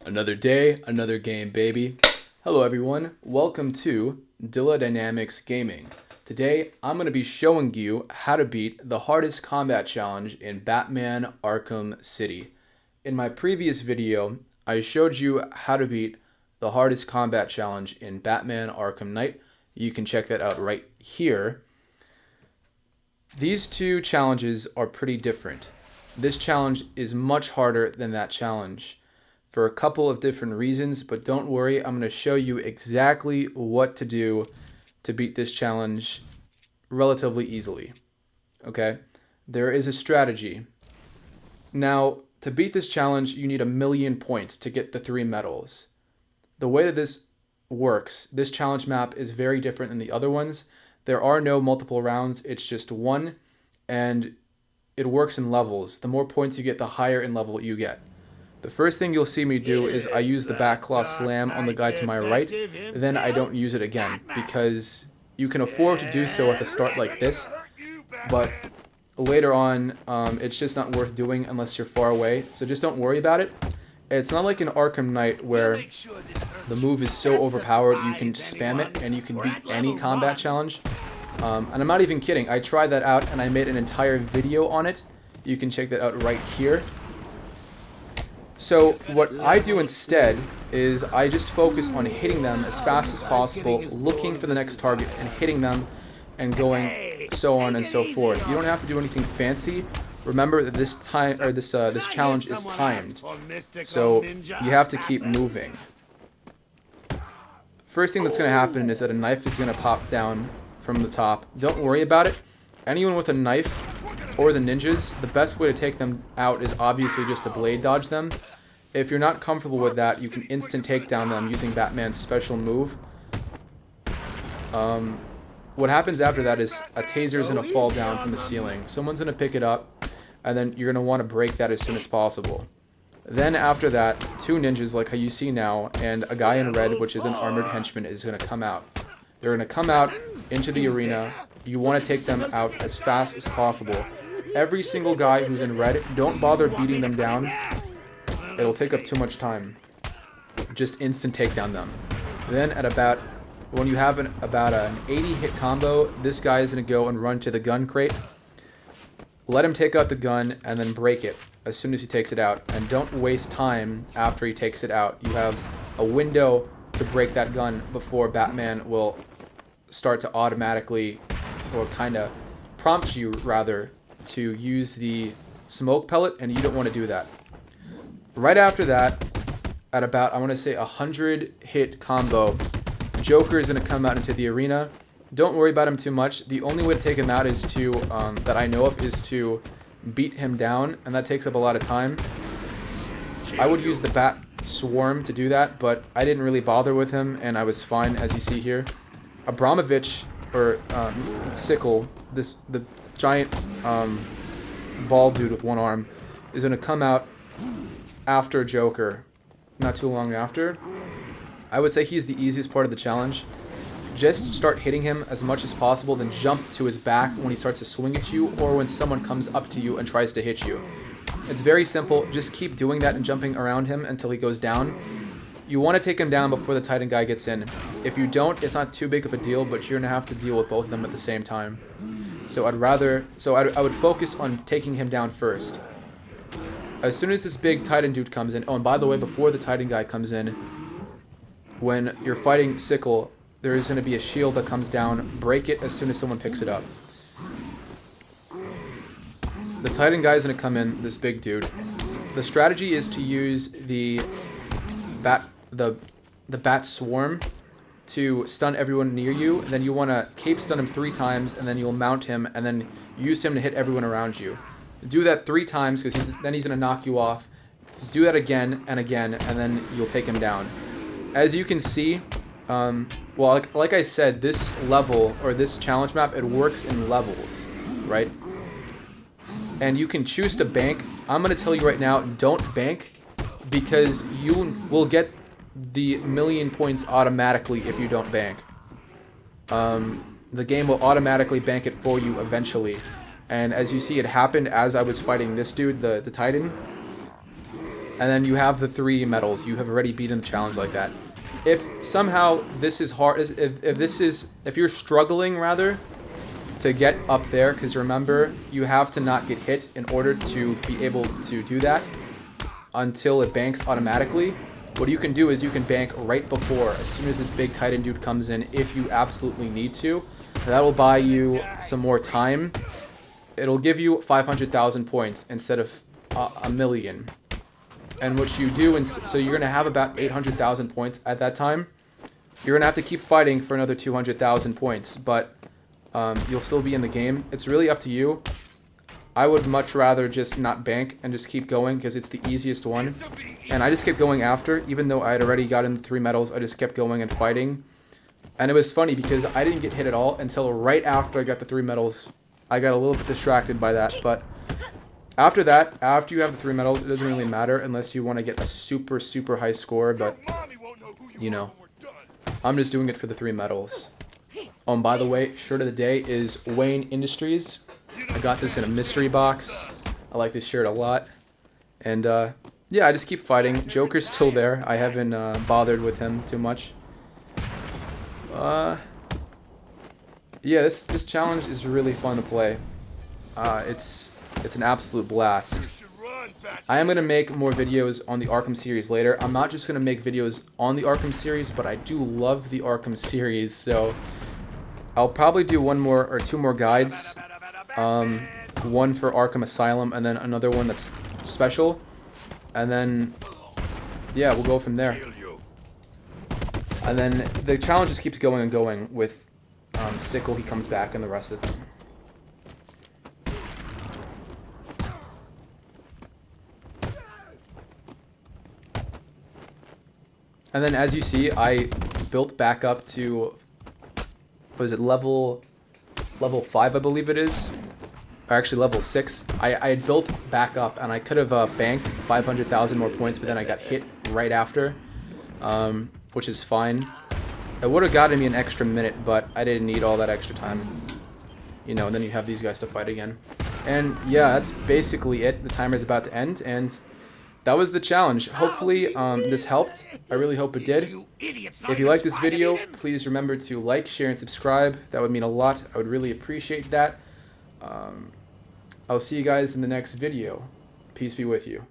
Another day, another game, baby. Hello everyone, welcome to Dillah Dynamics Gaming. Today, I'm going to be showing you how to beat the hardest combat challenge in Batman Arkham City. In my previous video, I showed you how to beat the hardest combat challenge in Batman Arkham Knight. You can check that out right here. These two challenges are pretty different. This challenge is much harder than that challenge for a couple of different reasons, but don't worry, I'm going to show you exactly what to do to beat this challenge relatively easily. Okay? There is a strategy. Now, to beat this challenge, you need 1,000,000 points to get the 3 medals. The way that this works, this challenge map is very different than the other ones. There are no multiple rounds, it's just one, and it works in levels. The more points you get, the higher in level you get. The first thing you'll see me do is I use the backclaw slam on the guy to my right, then I don't use it again, because you can afford to do so at the start like this, but later on, it's just not worth doing unless you're far away, so just don't worry about it. It's not like in Arkham Knight where the move is so overpowered you can spam it and you can beat any combat challenge. And I'm not even kidding, I tried that out and I made an entire video on it. You can check that out right here. So what I do instead is I just focus on hitting them as fast as possible, looking for the next target and hitting them and going so on and so forth. You don't have to do anything fancy. Remember that this challenge is timed, so you have to keep moving. First thing that's going to happen is that a knife is going to pop down from the top. Don't worry about it. Anyone with a knife or the ninjas, the best way to take them out is obviously just to blade dodge them. If you're not comfortable with that, you can instant take down them using Batman's special move. What happens after that is a taser is going to fall down from the ceiling. Someone's going to pick it up, and then you're going to want to break that as soon as possible. Then after that, 2 ninjas like how you see now, and a guy in red, which is an armored henchman, is going to come out. They're going to come out into the arena. You want to take them out as fast as possible. Every single guy who's in red, don't bother beating them down. It'll take up too much time. Just instant take down them. Then at when you have about an 80 hit combo, this guy is going to go and run to the gun crate. Let him take out the gun and then break it as soon as he takes it out. And don't waste time after he takes it out. You have a window to break that gun before Batman will start to automatically, or kind of prompt you rather, to use the smoke pellet, and you don't want to do that. Right after that, at about, I want to say 100 hit combo, Joker is going to come out into the arena. Don't worry about him too much. The only way to take him out is to, that I know of, is to beat him down, and that takes up a lot of time. I would use the Bat Swarm to do that, but I didn't really bother with him, and I was fine, as you see here. Abramovich, or Sickle, the giant bald dude with one arm, is going to come out after Joker, not too long after. I would say he's the easiest part of the challenge. Just start hitting him as much as possible, then jump to his back when he starts to swing at you, or when someone comes up to you and tries to hit you. It's very simple. Just keep doing that and jumping around him until he goes down. You want to take him down before the Titan guy gets in. If you don't, it's not too big of a deal, but you're going to have to deal with both of them at the same time. So I would focus on taking him down first. As soon as this big Titan dude comes in, oh, and by the way, before the Titan guy comes in, when you're fighting Sickle, there is going to be a shield that comes down. Break it as soon as someone picks it up. The Titan guy is going to come in, this big dude. The strategy is to use the Bat Swarm to stun everyone near you. And then you want to cape stun him 3 times, and then you'll mount him, and then use him to hit everyone around you. Do that 3 times, because then he's going to knock you off. Do that again, and then you'll take him down. As you can see, well, like I said, this level, or this challenge map, it works in levels, right? And you can choose to bank. I'm going to tell you right now, don't bank, because you will get the 1,000,000 points automatically if you don't bank. The game will automatically bank it for you eventually. And as you see, it happened as I was fighting this dude, the Titan. and then you have the 3 medals. You have already beaten the challenge like that. If somehow this is hard, if you're struggling rather to get up there, because remember, you have to not get hit in order to be able to do that until it banks automatically. What you can do is you can bank right before, as soon as this big Titan dude comes in, if you absolutely need to. That will buy you some more time. It'll give you 500,000 points instead of a million. And what you do, so you're going to have about 800,000 points at that time. You're going to have to keep fighting for another 200,000 points, but you'll still be in the game. It's really up to you. I would much rather just not bank and just keep going because it's the easiest one. And I just kept going after, even though I had already gotten 3 medals, I just kept going and fighting. And it was funny because I didn't get hit at all until right after I got the 3 medals. I got a little bit distracted by that, but after that, after you have the 3 medals, it doesn't really matter unless you want to get a super, super high score, but, you know, I'm just doing it for the 3 medals. Oh, and by the way, shirt of the day is Wayne Industries. I got this in a mystery box. I like this shirt a lot. And, yeah, I just keep fighting. Joker's still there. I haven't bothered with him too much. Yeah, this challenge is really fun to play. It's an absolute blast. I am going to make more videos on the Arkham series later. I'm not just going to make videos on the Arkham series, but I do love the Arkham series, so I'll probably do 1 more or 2 more guides. One for Arkham Asylum, and then another one that's special. And then, yeah, we'll go from there. And then the challenge just keeps going and going with Sickle. He comes back and the rest of them. And then as you see, I built back up to, what is it, level 5, I believe it is. Or actually level 6. I had built back up and I could have banked 500,000 more points, but then I got hit right after, which is fine. It would have gotten me an extra minute, but I didn't need all that extra time. You know, and then you have these guys to fight again. And yeah, that's basically it. The timer's about to end, and that was the challenge. Hopefully this helped. I really hope it did. If you like this video, please remember to like, share, and subscribe. That would mean a lot. I would really appreciate that. I'll see you guys in the next video. Peace be with you.